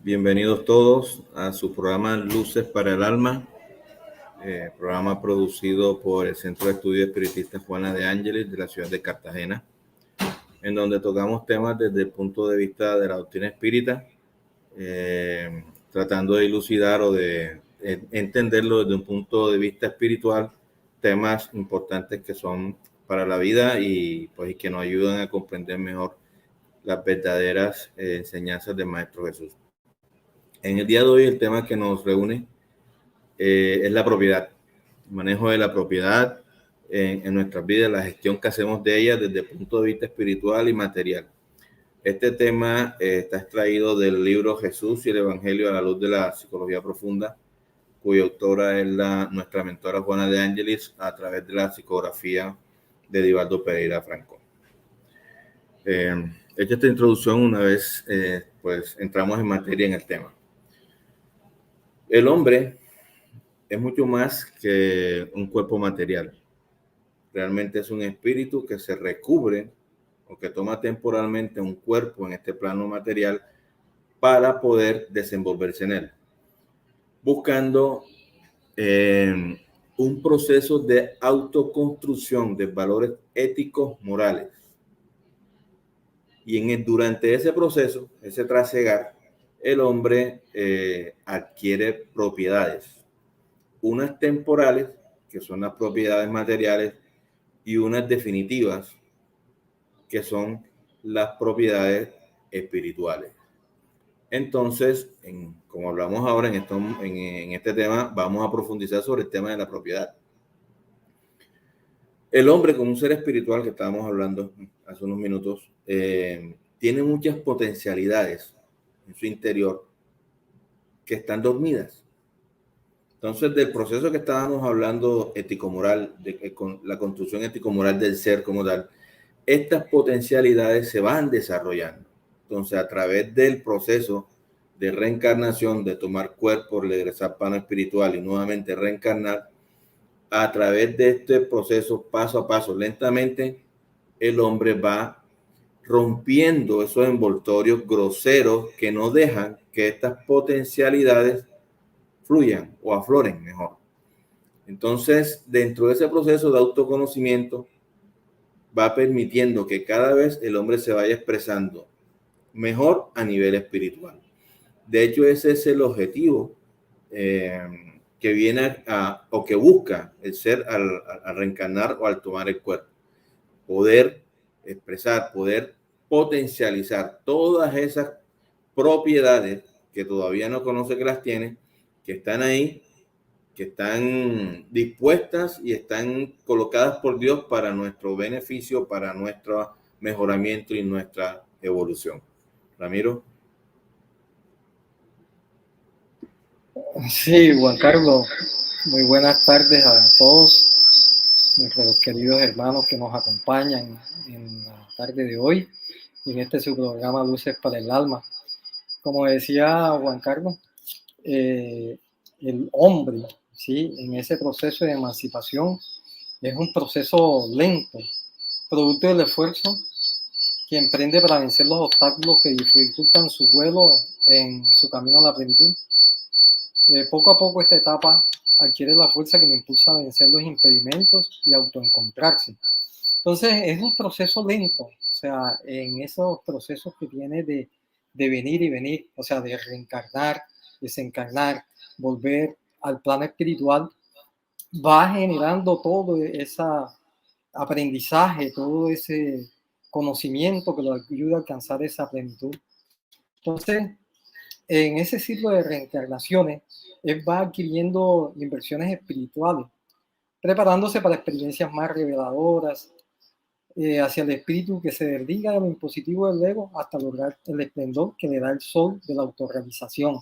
Bienvenidos todos a su programa Luces para el Alma, programa producido por el Centro de Estudios Espiritistas Juana de Ángeles de la ciudad de Cartagena, en donde tocamos temas desde el punto de vista de la doctrina espírita, tratando de dilucidar o de entenderlo desde un punto de vista espiritual, temas importantes que son para la vida y pues que nos ayudan a comprender mejor las verdaderas enseñanzas del Maestro Jesús. En el día de hoy el tema que nos reúne es la propiedad, el manejo de la propiedad en nuestras vidas, la gestión que hacemos de ella desde el punto de vista espiritual y material. Este tema está extraído del libro Jesús y el Evangelio a la luz de la psicología profunda, cuya autora es nuestra mentora Juana de Ángeles a través de la psicografía de Edivaldo Pereira Franco. Hecha esta introducción, una vez pues entramos en materia en el tema. El hombre es mucho más que un cuerpo material. Realmente es un espíritu que se recubre o que toma temporalmente un cuerpo en este plano material para poder desenvolverse en él, buscando un proceso de autoconstrucción de valores éticos, morales. Y durante ese proceso, ese trasegar, el hombre adquiere propiedades, unas temporales, que son las propiedades materiales, y unas definitivas, que son las propiedades espirituales. Entonces, como hablamos ahora en este tema, vamos a profundizar sobre el tema de la propiedad. El hombre, como un ser espiritual que estábamos hablando hace unos minutos, tiene muchas potencialidades en su interior que están dormidas. Entonces, del proceso que estábamos hablando ético-moral, con la construcción ético-moral del ser como tal, estas potencialidades se van desarrollando. Entonces, a través del proceso de reencarnación, de tomar cuerpo, regresar plano espiritual y nuevamente reencarnar, a través de este proceso, paso a paso, lentamente, el hombre va rompiendo esos envoltorios groseros que no dejan que estas potencialidades fluyan o afloren mejor. Entonces, dentro de ese proceso de autoconocimiento, va permitiendo que cada vez el hombre se vaya expresando mejor a nivel espiritual. De hecho, ese es el objetivo que viene o que busca el ser al reencarnar o al tomar el cuerpo. Poder expresar, poder potencializar todas esas propiedades que todavía no conoce que las tiene, que están ahí, que están dispuestas y están colocadas por Dios para nuestro beneficio, para nuestro mejoramiento y nuestra evolución. Ramiro. Sí, Juan Carlos, muy buenas tardes a todos nuestros queridos hermanos que nos acompañan en la tarde de hoy en este su programa Luces para el Alma. Como decía Juan Carlos, el hombre, ¿sí?, en ese proceso de emancipación es un proceso lento, producto del esfuerzo que emprende para vencer los obstáculos que dificultan su vuelo en su camino a la plenitud. Poco a poco esta etapa adquiere la fuerza que le impulsa a vencer los impedimentos y autoencontrarse. Entonces es un proceso lento, o sea, en esos procesos que tiene de venir y venir, o sea, de reencarnar, desencarnar, volver al plano espiritual, va generando todo ese aprendizaje, todo ese conocimiento que lo ayuda a alcanzar esa plenitud. Entonces, en ese ciclo de reencarnaciones, él va adquiriendo inversiones espirituales, preparándose para experiencias más reveladoras, hacia el espíritu que se desliga de lo impositivo del ego hasta lograr el esplendor que le da el sol de la autorrealización.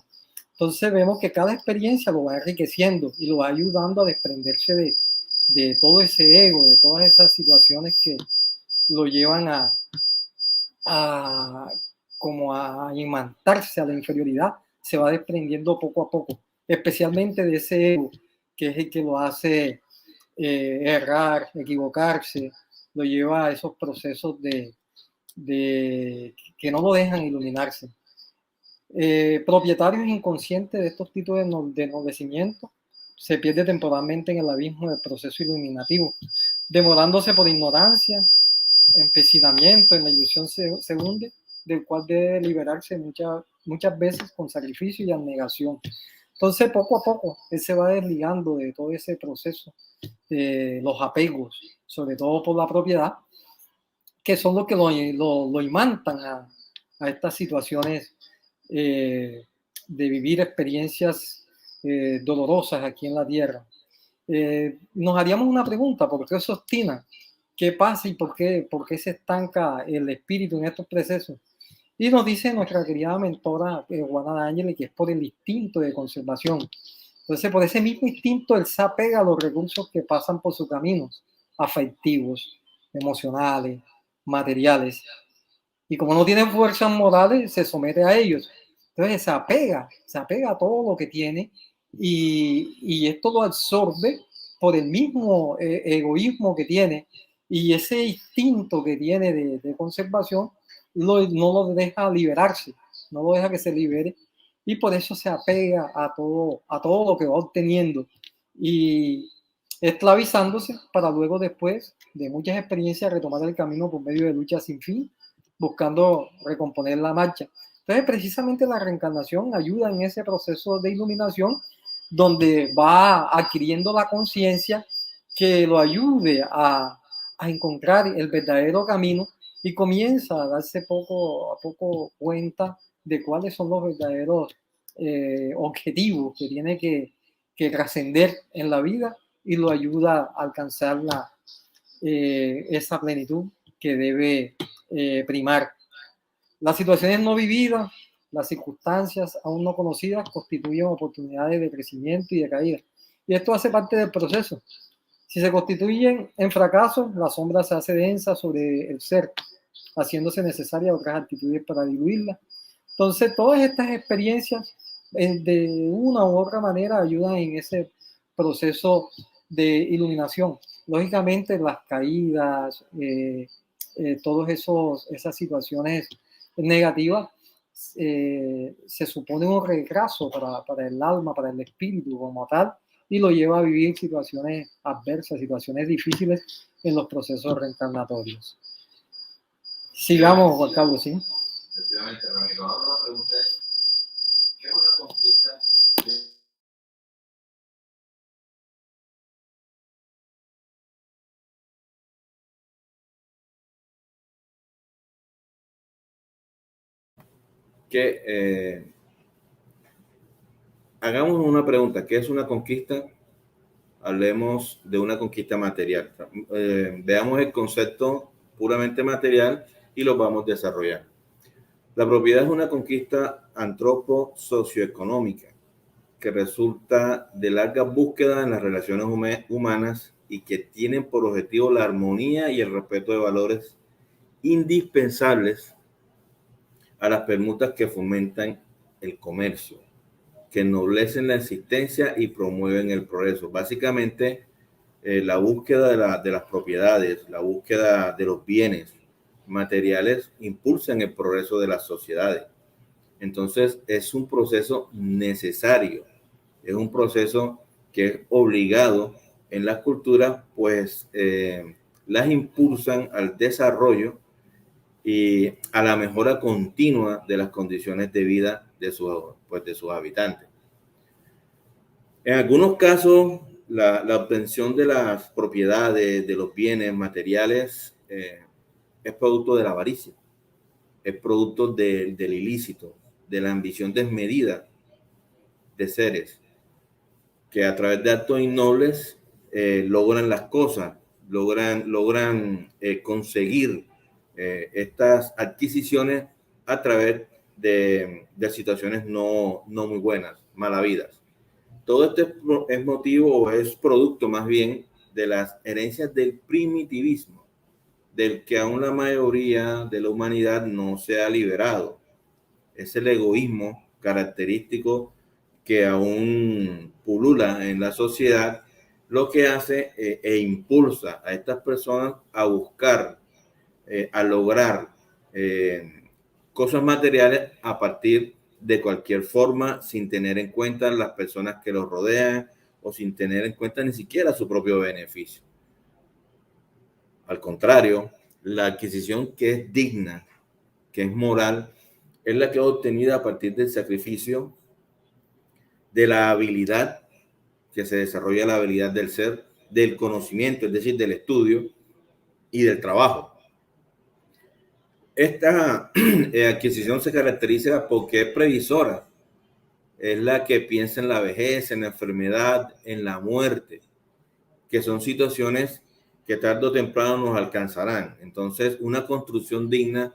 Entonces vemos que cada experiencia lo va enriqueciendo y lo va ayudando a desprenderse de todo ese ego, de todas esas situaciones que lo llevan como a imantarse a la inferioridad. Se va desprendiendo poco a poco, especialmente de ese ego que es el que lo hace errar, equivocarse, lo lleva a esos procesos de que no lo dejan iluminarse. Propietarios inconscientes de estos tipos de ennoblecimiento se pierde temporalmente en el abismo del proceso iluminativo, demorándose por ignorancia, empecinamiento, en la ilusión se hunde, del cual debe liberarse muchas veces con sacrificio y abnegación. Entonces, poco a poco, él se va desligando de todo ese proceso, de los apegos, sobre todo por la propiedad, que son los que lo imantan a estas situaciones de vivir experiencias dolorosas aquí en la tierra. Nos haríamos una pregunta: ¿por qué se obstina? ¿Qué pasa y por qué se estanca el espíritu en estos procesos? Y nos dice nuestra querida mentora Juana D'Angeli que es por el instinto de conservación. Entonces, por ese mismo instinto, él se apega a los recursos que pasan por sus caminos, afectivos, emocionales, materiales. Y como no tiene fuerzas morales, se somete a ellos. Entonces se apega a todo lo que tiene y esto lo absorbe por el mismo egoísmo que tiene y ese instinto que tiene de conservación no lo deja liberarse, no lo deja que se libere y por eso se apega a todo lo que va obteniendo y esclavizándose para luego después de muchas experiencias retomar el camino por medio de luchas sin fin, buscando recomponer la marcha. Entonces, precisamente la reencarnación ayuda en ese proceso de iluminación donde va adquiriendo la conciencia que lo ayude a encontrar el verdadero camino y comienza a darse poco a poco cuenta de cuáles son los verdaderos objetivos que tiene que trascender en la vida y lo ayuda a alcanzar esa plenitud que debe primar. Las situaciones no vividas, las circunstancias aún no conocidas constituyen oportunidades de crecimiento y de caída. Y esto hace parte del proceso. Si se constituyen en fracasos, la sombra se hace densa sobre el ser, haciéndose necesarias otras actitudes para diluirla. Entonces, todas estas experiencias, de una u otra manera, ayudan en ese proceso de iluminación. Lógicamente, las caídas, todas esas situaciones negativas, se supone un retraso para el alma, para el espíritu como tal, y lo lleva a vivir situaciones adversas, situaciones difíciles en los procesos reencarnatorios. Sigamos, Juan Carlos, ¿sí? Efectivamente, Ramiro. Ahora la pregunta es, ¿qué es una conquista? Hagamos una pregunta, ¿qué es una conquista? Hablemos de una conquista material. Veamos el concepto puramente material y lo vamos a desarrollar. La propiedad es una conquista antropo-socioeconómica que resulta de largas búsquedas en las relaciones humanas y que tienen por objetivo la armonía y el respeto de valores indispensables a las permutas que fomentan el comercio, que ennoblecen la existencia y promueven el progreso. Básicamente, la búsqueda de las propiedades, la búsqueda de los bienes materiales impulsan el progreso de las sociedades. Entonces, es un proceso necesario, es un proceso que es obligado en las culturas, pues las impulsan al desarrollo y a la mejora continua de las condiciones de vida de sus habitantes. En algunos casos, la obtención de las propiedades, de los bienes materiales, es producto de la avaricia, es producto del ilícito, de la ambición desmedida de seres que a través de actos innobles logran las cosas, logran conseguir estas adquisiciones a través de situaciones no muy buenas, malavidas. Todo esto es motivo o es producto más bien de las herencias del primitivismo, del que aún la mayoría de la humanidad no se ha liberado. Es el egoísmo característico que aún pulula en la sociedad, lo que hace impulsa a estas personas a buscar, a lograr cosas materiales a partir de cualquier forma, sin tener en cuenta las personas que los rodean o sin tener en cuenta ni siquiera su propio beneficio. Al contrario, la adquisición que es digna, que es moral, es la que es obtenida a partir del sacrificio, de la habilidad, que se desarrolla la habilidad del ser, del conocimiento, es decir, del estudio y del trabajo. Esta adquisición se caracteriza porque es previsora, es la que piensa en la vejez, en la enfermedad, en la muerte, que son situaciones que tarde o temprano nos alcanzarán. Entonces, una construcción digna,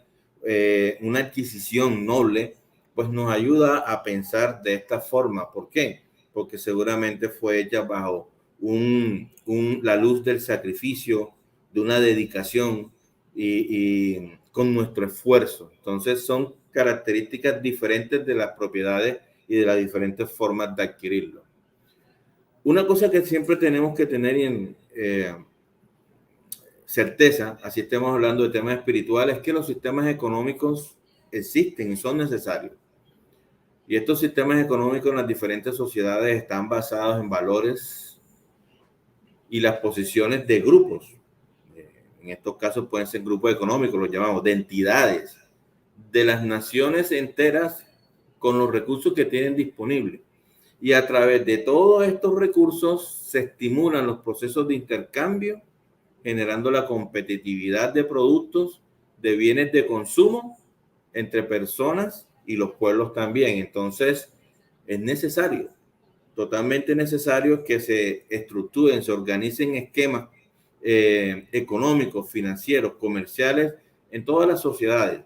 una adquisición noble, pues nos ayuda a pensar de esta forma. ¿Por qué? Porque seguramente fue hecha bajo la luz del sacrificio, de una dedicación y con nuestro esfuerzo. Entonces, son características diferentes de las propiedades y de las diferentes formas de adquirirlo. Una cosa que siempre tenemos que tener en certeza, así estemos hablando de temas espirituales, es que los sistemas económicos existen y son necesarios. Y estos sistemas económicos en las diferentes sociedades están basados en valores y las posiciones de grupos. En estos casos pueden ser grupos económicos, los llamamos, de entidades, de las naciones enteras con los recursos que tienen disponibles. Y a través de todos estos recursos se estimulan los procesos de intercambio, generando la competitividad de productos, de bienes de consumo entre personas y los pueblos también. Entonces, es necesario, totalmente necesario que se estructuren, se organicen esquemas económicos, financieros, comerciales en todas las sociedades.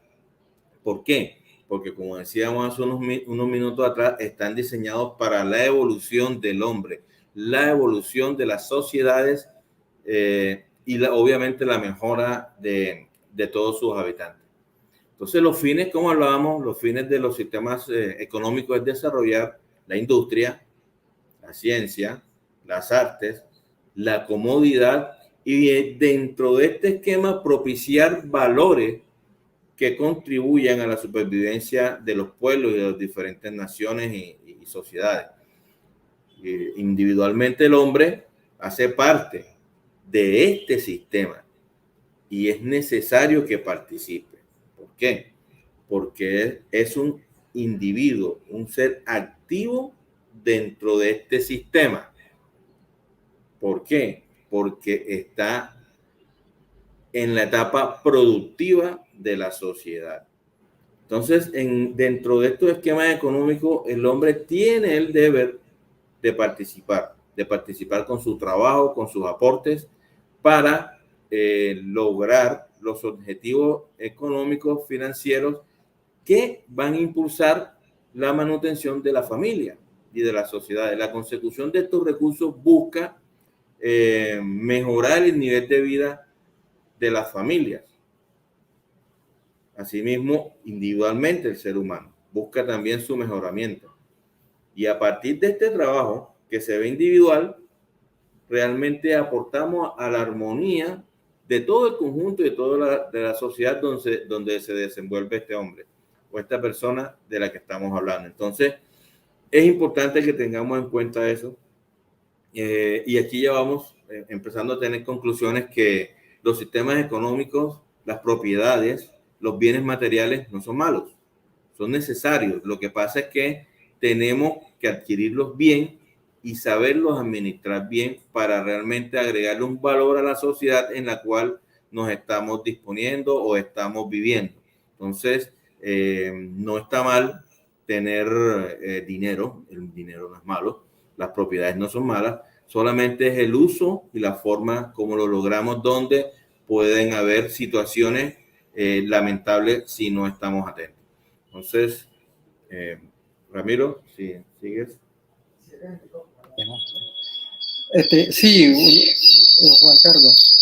¿Por qué? Porque como decíamos hace unos minutos atrás, están diseñados para la evolución del hombre, la evolución de las sociedades y obviamente la mejora de todos sus habitantes. Entonces los fines, como hablábamos, los fines de los sistemas económicos es desarrollar la industria, la ciencia, las artes, la comodidad y dentro de este esquema propiciar valores que contribuyan a la supervivencia de los pueblos y de las diferentes naciones y sociedades. Individualmente el hombre hace parte de este sistema y es necesario que participe. ¿Por qué? Porque es un individuo, un ser activo dentro de este sistema. ¿Por qué? Porque está en la etapa productiva de la sociedad. Entonces, dentro de estos esquemas económicos, el hombre tiene el deber de participar con su trabajo, con sus aportes, para lograr los objetivos económicos, financieros, que van a impulsar la manutención de la familia y de la sociedad. La consecución de estos recursos busca mejorar el nivel de vida de las familias. Asimismo, individualmente el ser humano busca también su mejoramiento. Y a partir de este trabajo que se ve individual, realmente aportamos a la armonía de todo el conjunto y de toda la sociedad donde se desenvuelve este hombre o esta persona de la que estamos hablando. Entonces, es importante que tengamos en cuenta eso. Y aquí ya vamos empezando a tener conclusiones que los sistemas económicos, las propiedades, los bienes materiales no son malos, son necesarios. Lo que pasa es que tenemos que adquirirlos bien y saberlos administrar bien para realmente agregarle un valor a la sociedad en la cual nos estamos disponiendo o estamos viviendo. Entonces, no está mal tener dinero, el dinero no es malo, las propiedades no son malas, solamente es el uso y la forma como lo logramos, donde pueden haber situaciones lamentables si no estamos atentos. Entonces, Ramiro, si sigues. Sí, Juan Carlos.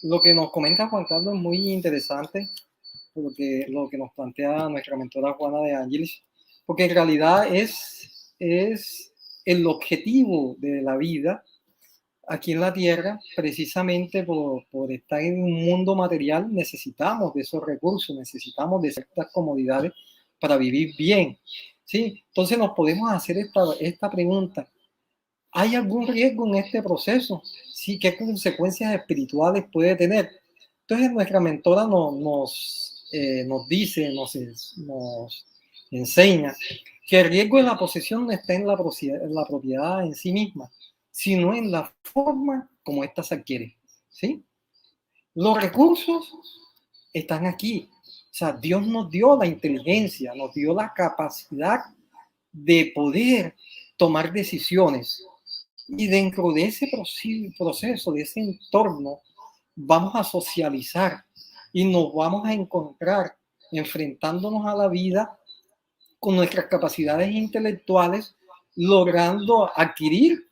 Lo que nos comenta Juan Carlos es muy interesante, porque lo que nos plantea nuestra mentora Juana de Ángeles, porque en realidad es el objetivo de la vida aquí en la Tierra, precisamente por estar en un mundo material, necesitamos de esos recursos, necesitamos de ciertas comodidades para vivir bien, ¿sí? Entonces nos podemos hacer esta pregunta. ¿Hay algún riesgo en este proceso? ¿Sí? ¿Qué consecuencias espirituales puede tener? Entonces nuestra mentora nos dice, nos enseña que el riesgo de la posesión no está en la propiedad en sí misma, sino en la forma como ésta se adquiere. ¿Sí? Los recursos están aquí. O sea, Dios nos dio la inteligencia, nos dio la capacidad de poder tomar decisiones. Y dentro de ese proceso, de ese entorno, vamos a socializar y nos vamos a encontrar enfrentándonos a la vida con nuestras capacidades intelectuales, logrando adquirir,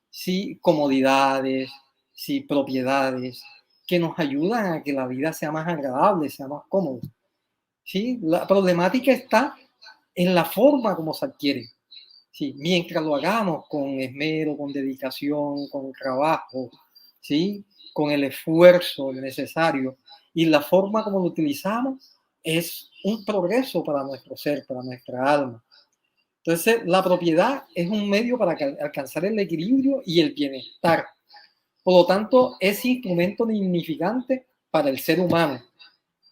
sí, comodidades, sí, propiedades que nos ayudan a que la vida sea más agradable, sea más cómoda. ¿Sí? La problemática está en la forma como se adquiere. Sí, mientras lo hagamos con esmero, con dedicación, con trabajo, ¿sí? Con el esfuerzo necesario y la forma como lo utilizamos es un progreso para nuestro ser, para nuestra alma. Entonces, la propiedad es un medio para alcanzar el equilibrio y el bienestar. Por lo tanto, es instrumento dignificante para el ser humano.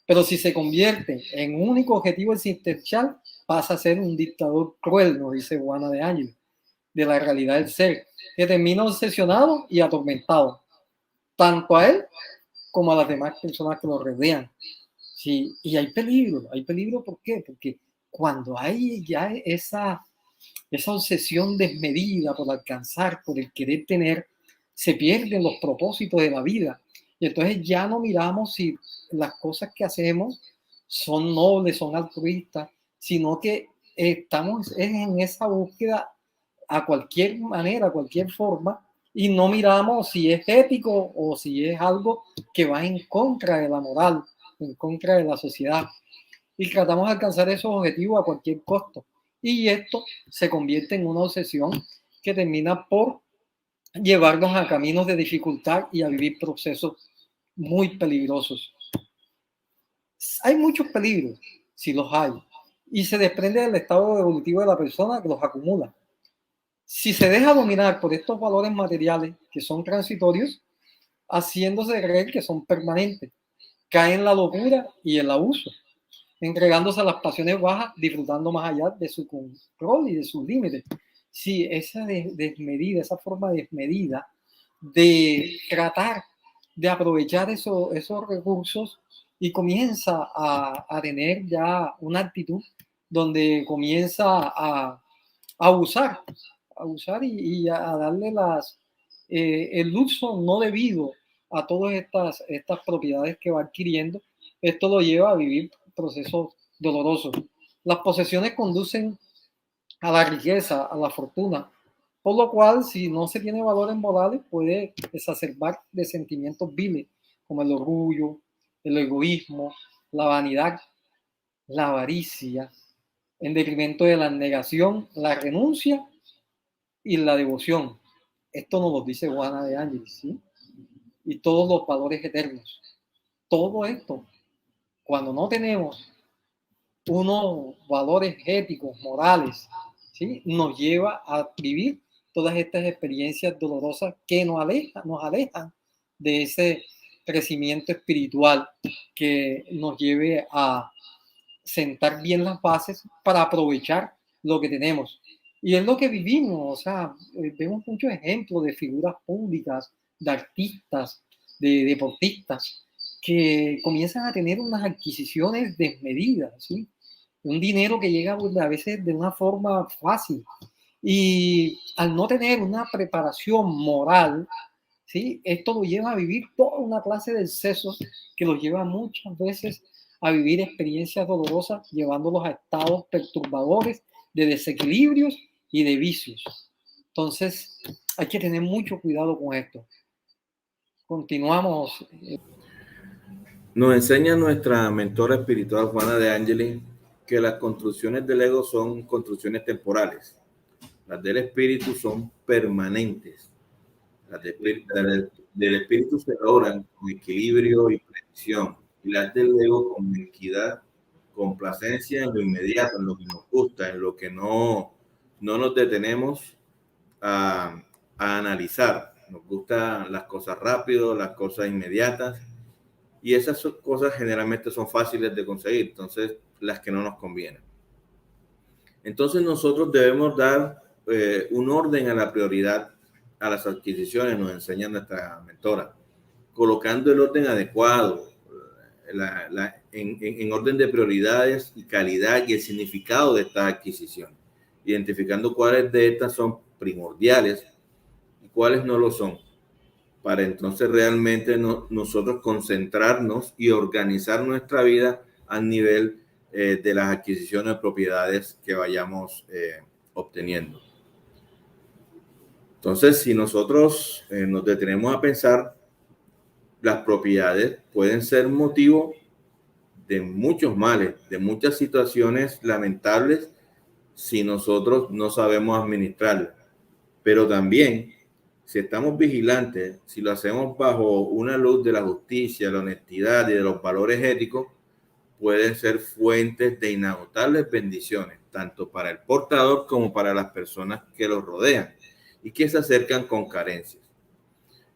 Pero si se convierte en un único objetivo existencial, pasa a ser un dictador cruel, nos dice Juana de Ángeles, de la realidad del ser, que termina obsesionado y atormentado, tanto a él como a las demás personas que lo rodean. Sí, y hay peligro, ¿por qué? Porque cuando hay ya esa obsesión desmedida por alcanzar, por el querer tener, se pierden los propósitos de la vida. Y entonces ya no miramos si las cosas que hacemos son nobles, son altruistas, sino que estamos en esa búsqueda a cualquier manera, a cualquier forma, y no miramos si es ético o si es algo que va en contra de la moral, en contra de la sociedad. Y tratamos de alcanzar esos objetivos a cualquier costo. Y esto se convierte en una obsesión que termina por llevarnos a caminos de dificultad y a vivir procesos muy peligrosos. Hay muchos peligros, si los hay, y se desprende del estado evolutivo de la persona que los acumula. Si se deja dominar por estos valores materiales que son transitorios, haciéndose creer que son permanentes, cae en la locura y el abuso, entregándose a las pasiones bajas, disfrutando más allá de su control y de sus límites. Sí, esa desmedida, esa forma desmedida de tratar de aprovechar esos recursos y comienza a tener ya una actitud donde comienza a abusar, y a darle el uso no debido a todas estas propiedades que va adquiriendo. Esto lo lleva a vivir procesos dolorosos. Las posesiones conducen a la riqueza, a la fortuna, por lo cual, si no se tiene valores morales, puede exacerbar de sentimientos viles, como el orgullo, el egoísmo, la vanidad, la avaricia, en detrimento de la negación, la renuncia y la devoción. Esto nos lo dice Juana de Ángeles, ¿sí? Y todos los valores eternos. Todo esto, cuando no tenemos unos valores éticos, morales, ¿sí? Nos lleva a vivir todas estas experiencias dolorosas que nos alejan de ese crecimiento espiritual que nos lleve a sentar bien las bases para aprovechar lo que tenemos. Y es lo que vivimos, o sea, vemos muchos ejemplos de figuras públicas, de artistas, de deportistas, que comienzan a tener unas adquisiciones desmedidas, ¿sí? Un dinero que llega a veces de una forma fácil. Y al no tener una preparación moral, ¿sí? Esto lo lleva a vivir toda una clase de excesos que los lleva muchas veces a vivir experiencias dolorosas, llevándolos a estados perturbadores de desequilibrios y de vicios. Entonces, hay que tener mucho cuidado con esto. Continuamos. Nos enseña nuestra mentora espiritual Juana de Ángeles que las construcciones del ego son construcciones temporales. Las del espíritu son permanentes. Las del espíritu se logran con equilibrio y precisión, y las del ego con equidad, complacencia en lo inmediato, en lo que nos gusta, en lo que no nos detenemos a analizar. Nos gustan las cosas rápido, las cosas inmediatas, y esas cosas generalmente son fáciles de conseguir, entonces las que no nos convienen. Entonces nosotros debemos dar un orden a la prioridad a las adquisiciones, nos enseña nuestra mentora, colocando el orden adecuado, en orden de prioridades y calidad y el significado de estas adquisiciones, identificando cuáles de estas son primordiales y cuáles no lo son, para entonces realmente nosotros concentrarnos y organizar nuestra vida a nivel de las adquisiciones de propiedades que vayamos obteniendo. Entonces, si nosotros nos detenemos a pensar, las propiedades pueden ser motivo de muchos males, de muchas situaciones lamentables si nosotros no sabemos administrarlas. Pero también, si estamos vigilantes, si lo hacemos bajo una luz de la justicia, la honestidad y de los valores éticos, pueden ser fuentes de inagotables bendiciones, tanto para el portador como para las personas que lo rodean y que se acercan con carencias.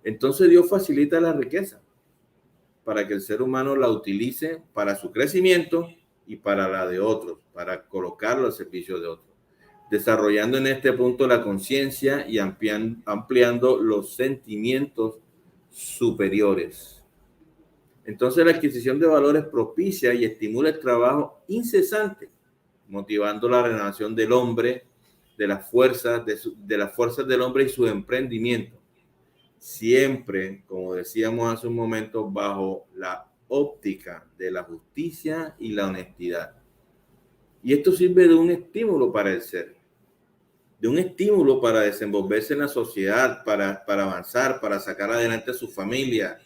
Entonces Dios facilita la riqueza para que el ser humano la utilice para su crecimiento y para la de otros, para colocarlo al servicio de otros, desarrollando en este punto la conciencia y ampliando los sentimientos superiores. Entonces la adquisición de valores propicia y estimula el trabajo incesante, motivando la renovación del hombre, de las fuerzas del hombre y su emprendimiento. Siempre, como decíamos hace un momento, bajo la óptica de la justicia y la honestidad. Y esto sirve de un estímulo para el ser, de un estímulo para desenvolverse en la sociedad, para avanzar, para sacar adelante a su familia,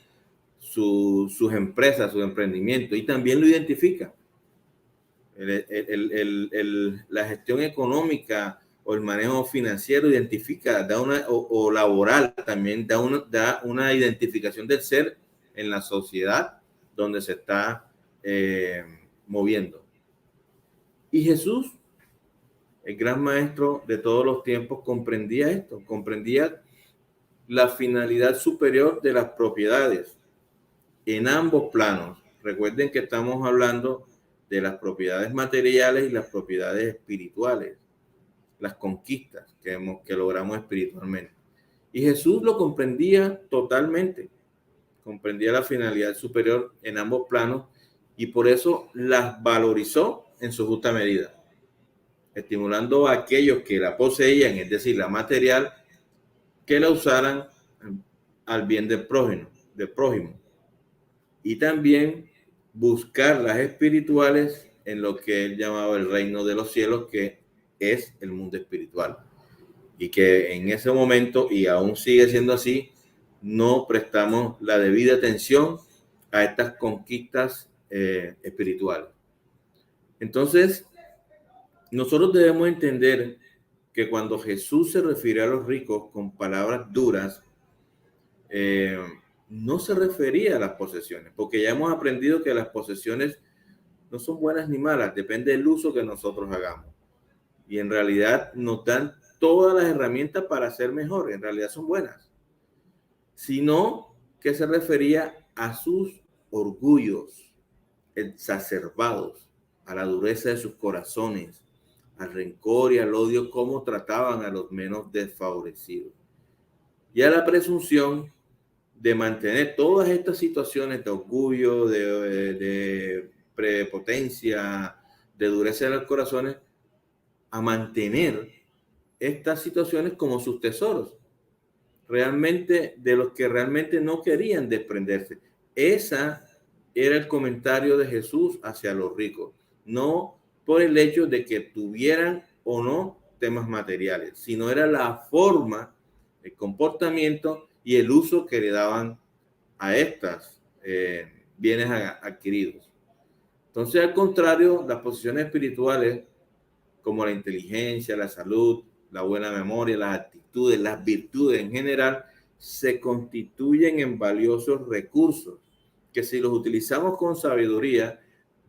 sus empresas, su emprendimiento, y también lo identifica. La gestión económica o el manejo financiero identifica, o laboral también da una identificación del ser en la sociedad donde se está moviendo. Y Jesús, el gran maestro de todos los tiempos, comprendía esto, comprendía la finalidad superior de las propiedades en ambos planos. Recuerden que estamos hablando de las propiedades materiales y las propiedades espirituales, las conquistas que logramos espiritualmente. Y Jesús lo comprendía totalmente, comprendía la finalidad superior en ambos planos y por eso las valorizó en su justa medida, estimulando a aquellos que la poseían, es decir, la material, que la usaran al bien del prójimo. Y también buscar las espirituales en lo que él llamaba el reino de los cielos, que es el mundo espiritual. Y que en ese momento, y aún sigue siendo así, no prestamos la debida atención a estas conquistas espirituales. Entonces, nosotros debemos entender que cuando Jesús se refiere a los ricos con palabras duras, no se refería a las posesiones, porque ya hemos aprendido que las posesiones no son buenas ni malas, depende del uso que nosotros hagamos. Y en realidad nos dan todas las herramientas para ser mejor, en realidad son buenas. Sino que se refería a sus orgullos exacerbados, a la dureza de sus corazones, al rencor y al odio, cómo trataban a los menos desfavorecidos. Y a la presunción de mantener todas estas situaciones de orgullo, de prepotencia, de dureza de los corazones, a mantener estas situaciones como sus tesoros, realmente de los que realmente no querían desprenderse. Esa era el comentario de Jesús hacia los ricos, no por el hecho de que tuvieran o no temas materiales, sino era la forma, el comportamiento y el uso que le daban a estas bienes adquiridos. Entonces, al contrario, las posiciones espirituales como la inteligencia, la salud, la buena memoria, las actitudes, las virtudes en general, se constituyen en valiosos recursos que si los utilizamos con sabiduría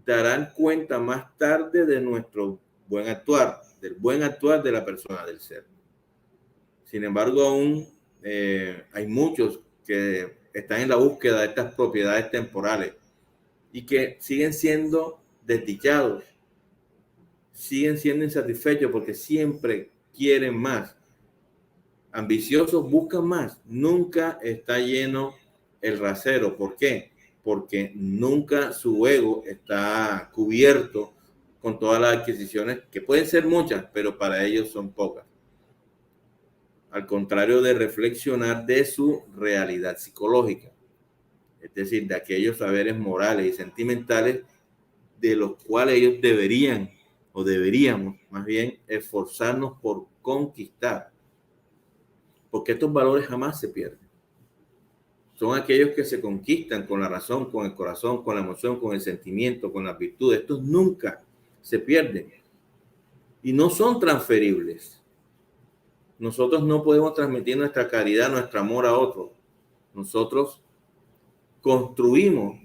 darán cuenta más tarde de nuestro buen actuar, del buen actuar de la persona, del ser. Sin embargo, aún hay muchos que están en la búsqueda de estas propiedades temporales y que siguen siendo desdichados, siguen siendo insatisfechos porque siempre quieren más. Ambiciosos buscan más. Nunca está lleno el rasero. ¿Por qué? Porque nunca su ego está cubierto con todas las adquisiciones, que pueden ser muchas, pero para ellos son pocas. Al contrario de reflexionar de su realidad psicológica, es decir, de aquellos saberes morales y sentimentales de los cuales ellos deberían, o deberíamos más bien, esforzarnos por conquistar, porque estos valores jamás se pierden. Son aquellos que se conquistan con la razón, con el corazón, con la emoción, con el sentimiento, con las virtudes. Estos nunca se pierden y no son transferibles. Nosotros no podemos transmitir nuestra caridad, nuestro amor a otros. Nosotros construimos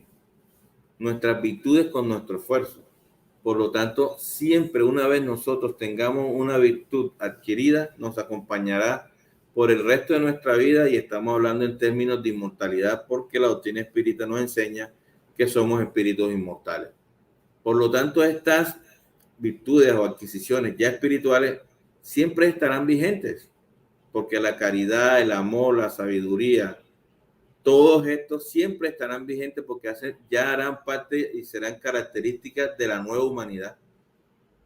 nuestras virtudes con nuestro esfuerzo. Por lo tanto, siempre una vez nosotros tengamos una virtud adquirida, nos acompañará por el resto de nuestra vida, y estamos hablando en términos de inmortalidad porque la doctrina espírita nos enseña que somos espíritus inmortales. Por lo tanto, estas virtudes o adquisiciones ya espirituales siempre estarán vigentes, porque la caridad, el amor, la sabiduría, todos estos siempre estarán vigentes porque ya harán parte y serán características de la nueva humanidad,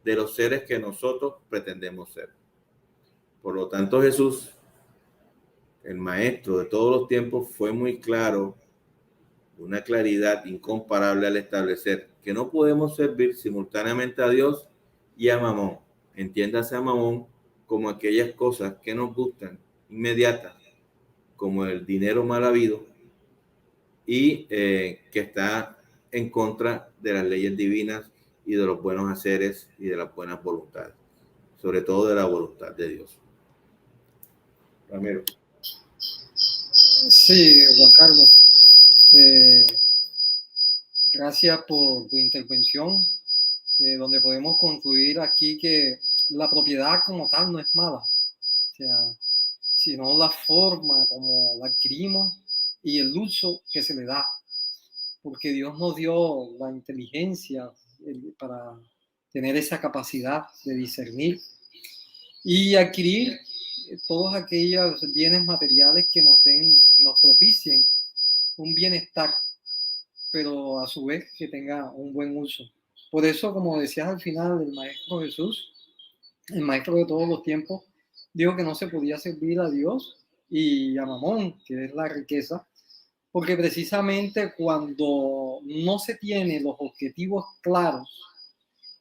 de los seres que nosotros pretendemos ser. Por lo tanto, Jesús, el maestro de todos los tiempos, fue muy claro, una claridad incomparable al establecer que no podemos servir simultáneamente a Dios y a Mamón. Entiéndase a Mamón como aquellas cosas que nos gustan, inmediatas, como el dinero mal habido, y que está en contra de las leyes divinas y de los buenos haceres y de las buenas voluntades, sobre todo de la voluntad de Dios. Ramiro. Sí, Juan Carlos. Gracias por tu intervención, donde podemos concluir aquí que la propiedad como tal no es mala, o sea, sino la forma como la adquirimos y el uso que se le da, porque Dios nos dio la inteligencia para tener esa capacidad de discernir y adquirir todos aquellos bienes materiales que nos propicien un bienestar, pero a su vez que tenga un buen uso. Por eso, como decías al final, el Maestro Jesús, el Maestro de todos los tiempos, dijo que no se podía servir a Dios y a Mamón, que es la riqueza, porque precisamente cuando no se tienen los objetivos claros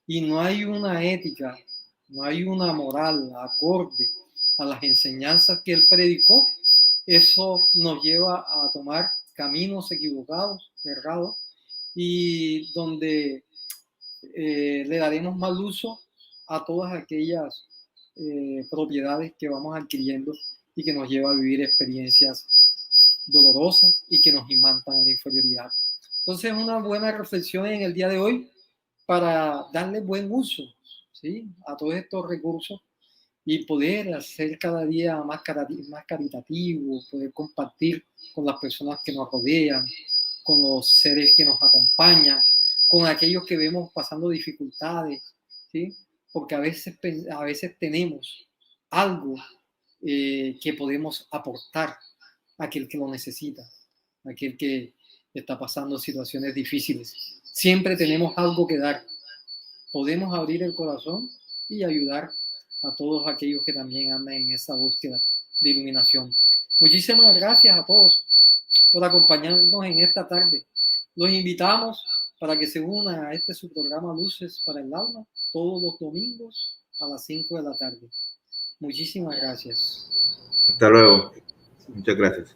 y no hay una ética, no hay una moral acorde a las enseñanzas que él predicó, eso nos lleva a tomar caminos equivocados, errados, y donde le daremos mal uso a todas aquellas propiedades que vamos adquiriendo y que nos lleva a vivir experiencias dolorosas y que nos imantan a la inferioridad. Entonces, una buena reflexión en el día de hoy para darle buen uso, ¿sí?, a todos estos recursos y poder hacer cada día más caritativo, poder compartir con las personas que nos rodean, con los seres que nos acompañan, con aquellos que vemos pasando dificultades, ¿sí? Porque a veces tenemos algo que podemos aportar a aquel que lo necesita, a aquel que está pasando situaciones difíciles. Siempre tenemos algo que dar. Podemos abrir el corazón y ayudar a todos aquellos que también andan en esa búsqueda de iluminación. Muchísimas gracias a todos por acompañarnos en esta tarde. Los invitamos para que se unan a su programa Luces para el Alma todos los domingos a las 5 de la tarde. Muchísimas gracias. Hasta luego. Muchas gracias.